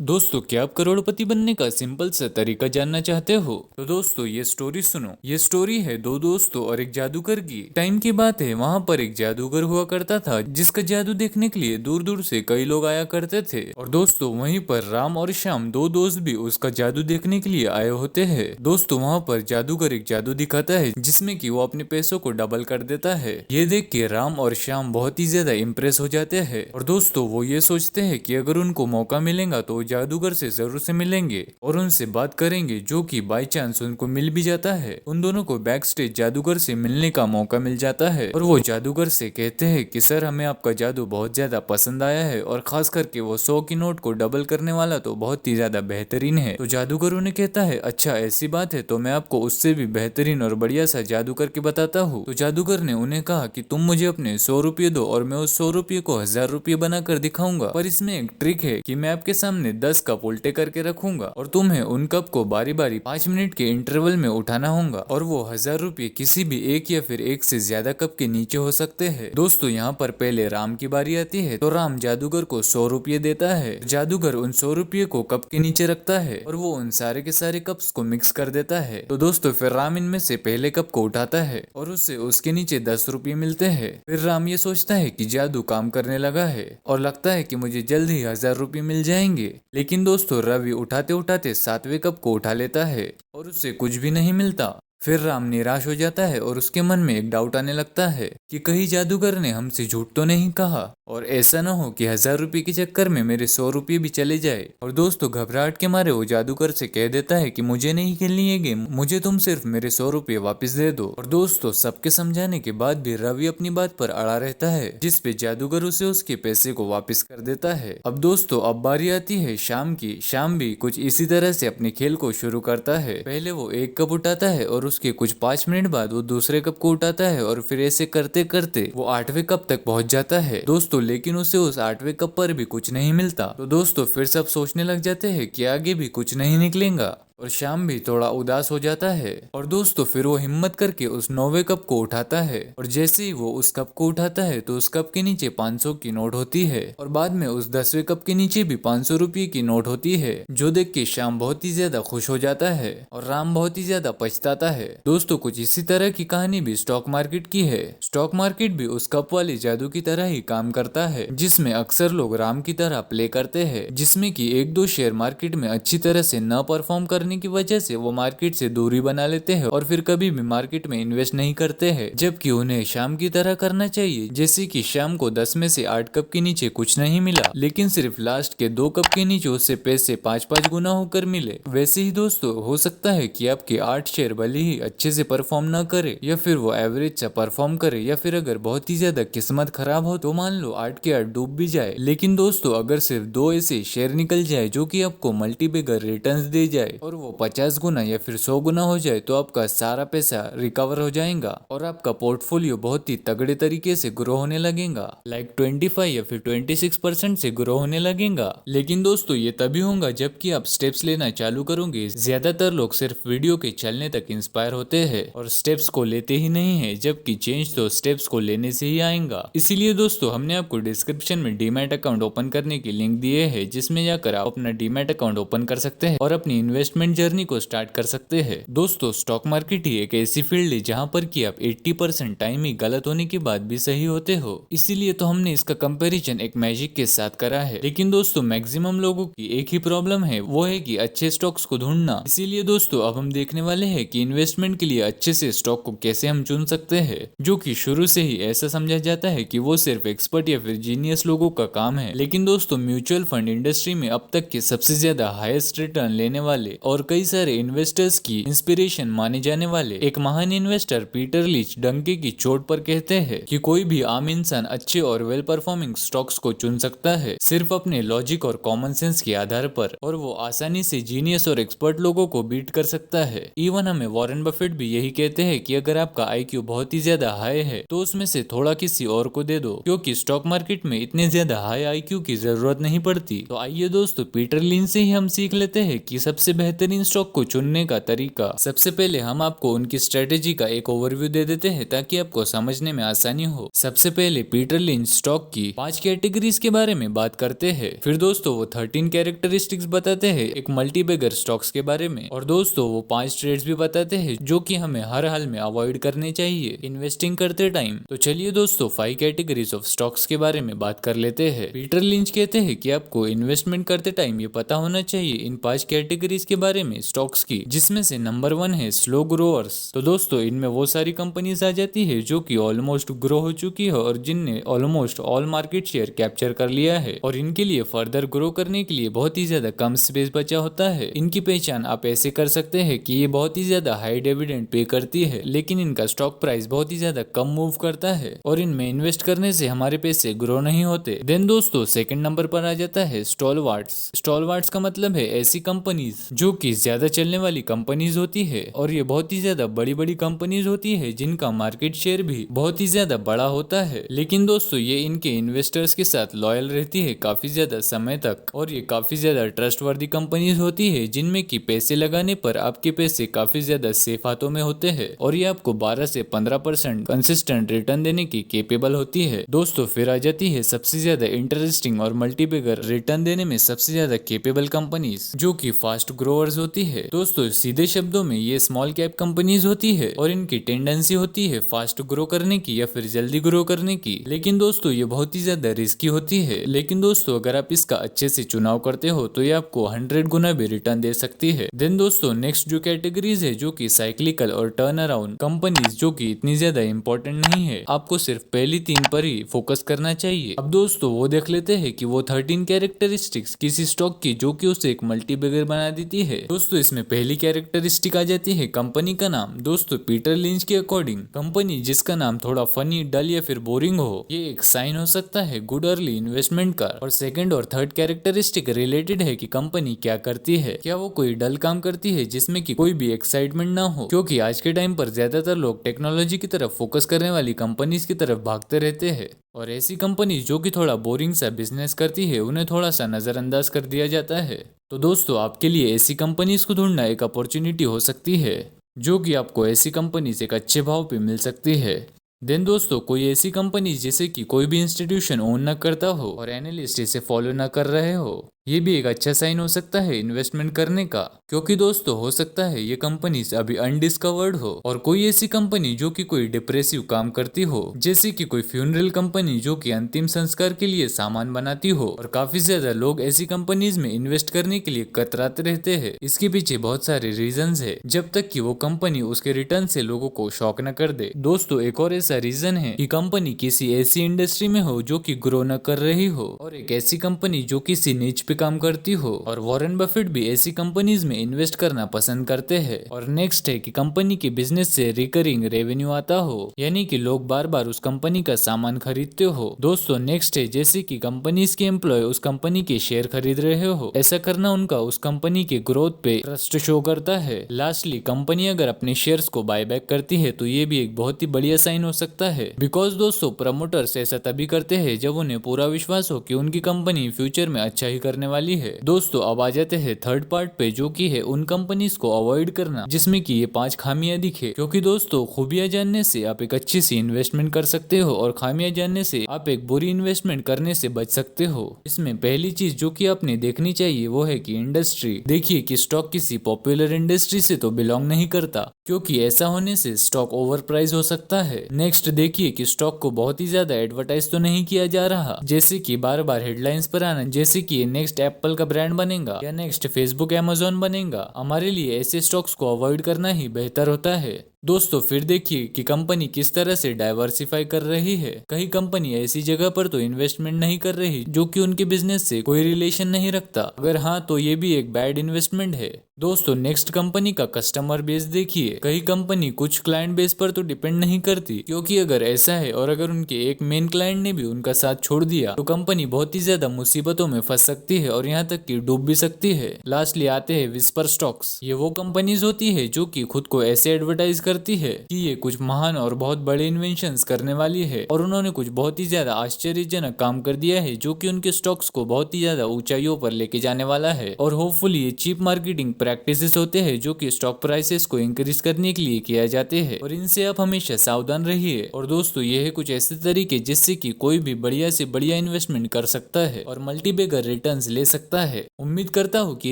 दोस्तों, क्या आप करोड़पति बनने का सिंपल सा तरीका जानना चाहते हो? तो दोस्तों, ये स्टोरी सुनो। ये स्टोरी है दो दोस्तों और एक जादूगर की। टाइम की बात है, वहाँ पर एक जादूगर हुआ करता था जिसका जादू देखने के लिए दूर दूर से कई लोग आया करते थे। और दोस्तों, वहीं पर राम और श्याम दो दोस्त भी उसका जादू देखने के लिए आए होते हैं। दोस्तों, वहाँ पर जादूगर एक जादू दिखाता है जिसमें कि वो अपने पैसों को डबल कर देता है। ये देख के राम और श्याम बहुत ही ज्यादा इम्प्रेस हो जाते हैं। और दोस्तों, वो ये सोचते हैं कि अगर उनको मौका मिलेगा तो जादूगर से जरूर से मिलेंगे और उनसे बात करेंगे, जो कि बाई चांस उनको मिल भी जाता है। उन दोनों को बैक स्टेज जादूगर से मिलने का मौका मिल जाता है और वो जादूगर से कहते हैं कि सर, हमें आपका जादू बहुत ज्यादा पसंद आया है और खास करके वो 100 की नोट को डबल करने वाला तो बहुत ही ज्यादा बेहतरीन है। तो जादूगर उन्हें कहता है, अच्छा ऐसी बात है तो मैं आपको उससे भी बेहतरीन और बढ़िया सा जादू करके बताता हूँ। तो जादूगर ने उन्हें कहा कि तुम मुझे अपने 100 रुपये दो और मैं उस 100 रुपये को 1000 रुपये बनाकर दिखाऊंगा। पर इसमें एक ट्रिक है कि मैं आपके सामने 10 कप उल्टे करके रखूंगा और तुम्हें उन कप को बारी बारी 5 मिनट के इंटरवल में उठाना होगा और वो 1000 रुपये किसी भी एक या फिर एक से ज्यादा कप के नीचे हो सकते हैं। दोस्तों, यहाँ पर पहले राम की बारी आती है। तो राम जादूगर को 100 रुपये देता है। जादूगर उन 100 रुपये को कप के नीचे रखता है और वो उन सारे के सारे कप्स को मिक्स कर देता है। तो दोस्तों, फिर राम इनमें से पहले कप को उठाता है और उससे उसके नीचे 10 रुपये मिलते हैं। फिर राम ये सोचता है कि जादू काम करने लगा है और लगता है कि मुझे जल्द ही 1000 रुपये मिल जाएंगे। लेकिन दोस्तों, रवि उठाते उठाते 7वें कप को उठा लेता है और उससे कुछ भी नहीं मिलता। फिर राम निराश हो जाता है और उसके मन में एक डाउट आने लगता है कि कहीं जादूगर ने हमसे झूठ तो नहीं कहा और ऐसा न हो कि 1000 रुपये के चक्कर में मेरे 100 रुपये भी चले जाए। और दोस्तों, घबराहट के मारे वो जादूगर से कह देता है कि मुझे नहीं खेलनी ये गेम, मुझे तुम सिर्फ मेरे 100 रुपये वापस दे दो। और दोस्तों, सबके समझाने के बाद भी रवि अपनी बात पर अड़ा रहता है, जिसपे जादूगर उसे उसके पैसे को वापस कर देता है। अब दोस्तों, अब बारी आती है शाम की। शाम भी कुछ इसी तरह से अपने खेल को शुरू करता है। पहले वो एक कप उठाता है और उसके कुछ 5 मिनट बाद वो दूसरे कप को उठाता है और फिर ऐसे करते करते वो 8वें कप तक पहुंच जाता है। दोस्तों, लेकिन उसे उस 8वें कप पर भी कुछ नहीं मिलता। तो दोस्तों, फिर सब सोचने लग जाते हैं कि आगे भी कुछ नहीं निकलेगा और शाम भी थोड़ा उदास हो जाता है। और दोस्तों, फिर वो हिम्मत करके उस 9वें कप को उठाता है और जैसे ही वो उस कप को उठाता है तो उस कप के नीचे 500 की नोट होती है और बाद में उस 10वें कप के नीचे भी 500 रुपये की नोट होती है, जो देख के श्याम बहुत ही ज्यादा खुश हो जाता है और राम बहुत ही ज्यादा पछताता है। दोस्तों, कुछ इसी तरह की कहानी भी स्टॉक मार्केट की है। स्टॉक मार्केट भी उस कप वाले जादू की तरह ही काम करता है, जिसमें अक्सर लोग राम की तरह प्ले करते हैं, जिसमें कि एक दो शेयर मार्केट में अच्छी तरह से न परफॉर्म करने की वजह से वो मार्केट से दूरी बना लेते हैं और फिर कभी भी मार्केट में इन्वेस्ट नहीं करते हैं, जबकि उन्हें शाम की तरह करना चाहिए। जैसे कि शाम को 10 में से 8 कप के नीचे कुछ नहीं मिला, लेकिन सिर्फ लास्ट के 2 कप के नीचे उससे पैसे 5-5 गुना होकर मिले। वैसे ही दोस्तों, हो सकता है कि आपके 8 शेयर भले ही अच्छे से परफॉर्म न करे या फिर वो एवरेज सा परफॉर्म करे, या फिर अगर बहुत ही ज्यादा किस्मत खराब हो तो मान लो 8 के 8 डूब भी जाए। लेकिन दोस्तों, अगर सिर्फ 2 ऐसे शेयर निकल जाए जो कि आपको मल्टीबैगर रिटर्न्स दे जाए और वो 50 गुना या फिर 100 गुना हो जाए, तो आपका सारा पैसा रिकवर हो जाएगा और आपका पोर्टफोलियो बहुत ही तगड़े तरीके से ग्रो होने लगेगा, लाइक 25 या फिर 26% से ग्रो होने लगेगा। लेकिन दोस्तों, ये तभी होगा जबकि आप स्टेप्स लेना चालू करोगे। ज्यादातर लोग सिर्फ वीडियो के चलने तक इंस्पायर होते हैं और स्टेप्स को लेते ही नहीं है, जबकि चेंज तो स्टेप्स को लेने से ही आएगा। इसीलिए दोस्तों, हमने आपको डिस्क्रिप्शन में डीमैट अकाउंट ओपन करने की लिंक दिए है, जिसमें जाकर आप अपना डीमैट अकाउंट ओपन कर सकते हैं और अपनी इन्वेस्टमेंट जर्नी को स्टार्ट कर सकते हैं। दोस्तों, स्टॉक मार्केट ही एक ऐसी फील्ड है जहां पर कि आप 80% टाइम ही गलत होने के बाद भी सही होते हो। इसीलिए तो हमने इसका कंपैरिजन एक मैजिक के साथ करा है। लेकिन दोस्तों, मैक्सिमम लोगों की एक ही प्रॉब्लम है, वो है कि अच्छे स्टॉक्स को ढूंढना। इसीलिए दोस्तों, अब हम देखने वाले हैं कि इन्वेस्टमेंट के लिए अच्छे से स्टॉक को कैसे हम चुन सकते हैं, जो कि शुरू से ही ऐसा समझा जाता है कि वो सिर्फ एक्सपर्ट या फिर जीनियस लोगों का काम है। लेकिन दोस्तों, म्यूचुअल फंड इंडस्ट्री में अब तक के सबसे ज्यादा हाईएस्ट रिटर्न लेने वाले और कई सारे इन्वेस्टर्स की इंस्पिरेशन माने जाने वाले एक महान इन्वेस्टर पीटर लिंच डंके की चोट पर कहते हैं कि कोई भी आम इंसान अच्छे और वेल परफॉर्मिंग स्टॉक्स को चुन सकता है, सिर्फ अपने लॉजिक और कॉमन सेंस के आधार पर, और वो आसानी से जीनियस और एक्सपर्ट लोगों को बीट कर सकता है। इवन हमें वॉरेन बफेट भी यही कहते हैं कि अगर आपका आईक्यू बहुत ही ज्यादा हाई है तो उसमें से थोड़ा किसी और को दे दो, क्योंकि स्टॉक मार्केट में इतने ज्यादा हाई आईक्यू की जरूरत नहीं पड़ती। तो आइए दोस्तों, पीटर लिंच से ही हम सीख लेते हैं कि सबसे बेहतर बेहतरीन स्टॉक को चुनने का तरीका। सबसे पहले हम आपको उनकी स्ट्रेटेजी का एक ओवरव्यू दे देते हैं ताकि आपको समझने में आसानी हो। सबसे पहले पीटर लिंच स्टॉक की 5 कैटेगरीज के बारे में बात करते हैं। फिर दोस्तों वो 13 कैरेक्टरिस्टिक्स बताते हैं एक मल्टीबैगर स्टॉक्स के बारे में। और दोस्तों वो 5 ट्रेड्स भी बताते हैं जो कि हमें हर हाल में अवॉइड करने चाहिए इन्वेस्टिंग करते टाइम। तो चलिए दोस्तों 5 कैटेगरीज ऑफ स्टॉक्स के बारे में बात कर लेते हैं। पीटर लिंच कहते हैं कि आपको इन्वेस्टमेंट करते टाइम ये पता होना चाहिए इन 5 कैटेगरीज के बारे में स्टॉक्स की, जिसमें से नंबर 1 है स्लो ग्रोअर्स। तो दोस्तों इनमें वो सारी कंपनीज आ जाती है जो कि ऑलमोस्ट ग्रो हो चुकी है और जिनने almost all market share capture कर लिया है और इनके लिए फर्दर ग्रो करने के लिए बहुत ही ज्यादा कम स्पेस बचा होता है। इनकी पहचान आप ऐसे कर सकते हैं कि ये बहुत ही ज्यादा हाई डिविडेंड पे करती है, लेकिन इनका स्टॉक प्राइस बहुत ही ज्यादा कम मूव करता है और इनमें इन्वेस्ट करने से हमारे पैसे ग्रो नहीं होते। देन दोस्तों सेकंड नंबर पर आ जाता है स्टॉलवार्ट्स। स्टॉलवार्ट्स का मतलब है ऐसी कंपनीज जो कि ज्यादा चलने वाली कंपनीज होती है और ये बहुत ही ज्यादा बड़ी बड़ी कंपनीज होती है जिनका मार्केट शेयर भी बहुत ही ज्यादा बड़ा होता है। लेकिन दोस्तों ये इनके इन्वेस्टर्स के साथ लॉयल रहती है काफी ज्यादा समय तक और ये काफी ज्यादा ट्रस्टवर्दी कंपनीज होती है जिनमें कि पैसे लगाने पर आपके पैसे काफी ज्यादा सेफ हाथों में होते हैं और ये आपको 12 से 15% कंसिस्टेंट रिटर्न देने की केपेबल होती है। दोस्तों फिर आ जाती है सबसे ज्यादा इंटरेस्टिंग और मल्टीबैगर रिटर्न देने में सबसे ज्यादा केपेबल कंपनीज जो कि फास्ट ग्रोअर्स होती है। दोस्तों सीधे शब्दों में ये स्मॉल कैप कंपनीज होती है और इनकी टेंडेंसी होती है फास्ट ग्रो करने की या फिर जल्दी ग्रो करने की। लेकिन दोस्तों ये बहुत ही ज्यादा रिस्की होती है, लेकिन दोस्तों अगर आप इसका अच्छे से चुनाव करते हो तो ये आपको 100 गुना भी रिटर्न दे सकती है। देन दोस्तों नेक्स्ट जो कैटेगरीज है जो कि साइक्लिकल और टर्न अराउंड कंपनीज जो कि इतनी ज्यादा इंपॉर्टेंट नहीं है, आपको सिर्फ पहली 3 पर ही फोकस करना चाहिए। अब दोस्तों वो देख लेते हैं कि वो 13 कैरेक्टरिस्टिक्स किसी स्टॉक की जो कि उसे एक मल्टीबैगर बना देती है। दोस्तों इसमें पहली कैरेक्टरिस्टिक आ जाती है कंपनी का नाम। दोस्तों पीटर लिंच के अकॉर्डिंग कंपनी जिसका नाम थोड़ा फनी, डल या फिर बोरिंग हो, ये एक साइन हो सकता है गुड अर्ली इन्वेस्टमेंट का। और सेकंड और थर्ड कैरेक्टरिस्टिक रिलेटेड है कि कंपनी क्या करती है, क्या वो कोई डल काम करती है जिसमें कि कोई भी एक्साइटमेंट ना हो, क्योंकि आज के टाइम पर ज्यादातर लोग टेक्नोलॉजी की तरफ फोकस करने वाली कंपनीज की तरफ भागते रहते हैं और ऐसी कंपनी जो कि थोड़ा बोरिंग सा बिजनेस करती है उन्हें थोड़ा सा नजरअंदाज कर दिया जाता है। तो दोस्तों आपके लिए ऐसी कंपनीज को ढूंढना एक अपॉर्चुनिटी हो सकती है जो कि आपको ऐसी कंपनी से एक अच्छे भाव पे मिल सकती है। देन दोस्तों कोई ऐसी कंपनी जिसे कि कोई भी इंस्टीट्यूशन ओन न करता हो और एनालिस्ट इसे फॉलो न कर रहे हो, ये भी एक अच्छा साइन हो सकता है इन्वेस्टमेंट करने का, क्योंकि दोस्तों हो सकता है ये कंपनी अभी अनडिस्कवर्ड हो। और कोई ऐसी कंपनी जो कि कोई डिप्रेसिव काम करती हो, जैसे कि कोई फ्यूनरल कंपनी जो कि अंतिम संस्कार के लिए सामान बनाती हो, और काफी ज्यादा लोग ऐसी कंपनीज में इन्वेस्ट करने के लिए कतराते रहते हैं। इसके पीछे बहुत सारे रीजंस है, जब तक कि वो कंपनी उसके रिटर्न से लोगों को शॉक न कर दे। दोस्तों एक और ऐसा रीजन है कि कंपनी किसी ऐसी इंडस्ट्री में हो जो कि ग्रो न कर रही हो, और एक ऐसी कंपनी जो किसी निच पे काम करती हो। और वॉरेन बफेट भी ऐसी कंपनीज में इन्वेस्ट करना पसंद करते हैं। और नेक्स्ट है कि कंपनी के बिजनेस से रिकरिंग रेवेन्यू आता हो, यानी कि लोग बार बार उस कंपनी का सामान खरीदते हो। दोस्तों नेक्स्ट है जैसे कि कंपनीज के एम्प्लॉय उस कंपनी के शेयर खरीद रहे हो, ऐसा करना उनका उस कंपनी के ग्रोथ पे ट्रस्ट शो करता है। लास्टली कंपनी अगर अपने शेयर्स को बायबैक करती है तो ये भी एक बहुत ही बढ़िया साइन हो सकता है, बिकॉज दोस्तों प्रमोटर्स ऐसा तभी करते हैं जब उन्हें पूरा विश्वास हो कि उनकी कंपनी फ्यूचर में अच्छा ही करने वाली है। दोस्तों अब आ जाते हैं थर्ड पार्ट पे जो कि है उन कंपनीज को अवॉइड करना जिसमें कि ये 5 खामियां दिखे, क्योंकि दोस्तों खूबियां जानने से आप एक अच्छी सी इन्वेस्टमेंट कर सकते हो और खामियां जानने से आप एक बुरी इन्वेस्टमेंट करने से बच सकते हो। इसमें पहली चीज जो कि आपने देखनी चाहिए वो है कि इंडस्ट्री। देखिए कि स्टॉक किसी पॉपुलर इंडस्ट्री से तो बिलोंग नहीं करता, क्योंकि ऐसा होने से स्टॉक ओवर प्राइस हो सकता है। नेक्स्ट देखिए कि स्टॉक को बहुत ही ज्यादा एडवर्टाइज तो नहीं किया जा रहा, जैसे कि बार बार हेडलाइंस पर आना जैसे कि नेक्स्ट एप्पल का ब्रांड बनेगा या नेक्स्ट फेसबुक अमेज़न बनेगा। हमारे लिए ऐसे स्टॉक्स को अवॉइड करना ही बेहतर होता है। दोस्तों फिर देखिए कि कंपनी किस तरह से डाइवर्सिफाई कर रही है। कई कंपनी ऐसी जगह पर तो इन्वेस्टमेंट नहीं कर रही जो कि उनके बिजनेस से कोई रिलेशन नहीं रखता, अगर हाँ तो ये भी एक बैड इन्वेस्टमेंट है। दोस्तों नेक्स्ट कंपनी का कस्टमर बेस देखिए। कई कंपनी कुछ क्लाइंट बेस पर तो डिपेंड नहीं करती, क्योंकि अगर ऐसा है और अगर उनके एक मेन क्लाइंट ने भी उनका साथ छोड़ दिया तो कंपनी बहुत ही ज्यादा मुसीबतों में फंस सकती है और यहाँ तक कि डूब भी सकती है। लास्टली आते हैं विस्पर स्टॉक्स। ये वो कंपनीज होती है जो कि खुद को ऐसे एडवर्टाइज करती है कि ये कुछ महान और बहुत बड़े इन्वेंशंस करने वाली है और उन्होंने कुछ बहुत ही ज्यादा आश्चर्यजनक काम कर दिया है जो कि उनके स्टॉक्स को बहुत ही ज्यादा ऊंचाइयों पर लेके जाने वाला है। और होपफुली ये चीप मार्केटिंग प्रैक्टिसेस होते हैं जो कि स्टॉक प्राइसेस को इंक्रीज करने के लिए किया जाते हैं और इनसे आप हमेशा सावधान रहिए। और दोस्तों ये है कुछ ऐसे तरीके जिससे कि कोई भी बढ़िया से बढ़िया इन्वेस्टमेंट कर सकता है और मल्टीबैगर रिटर्न्स ले सकता है। उम्मीद करता हूँ कि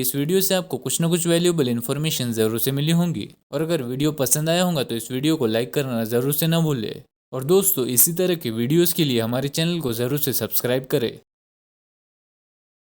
इस वीडियो से आपको कुछ ना कुछ वैल्यूएबल इन्फॉर्मेशन जरूर से मिली होंगी और अगर वीडियो पसंद आया होगा तो इस वीडियो को लाइक करना जरूर से ना भूले। और दोस्तों इसी तरह के वीडियोस के लिए हमारे चैनल को जरूर से सब्सक्राइब करें।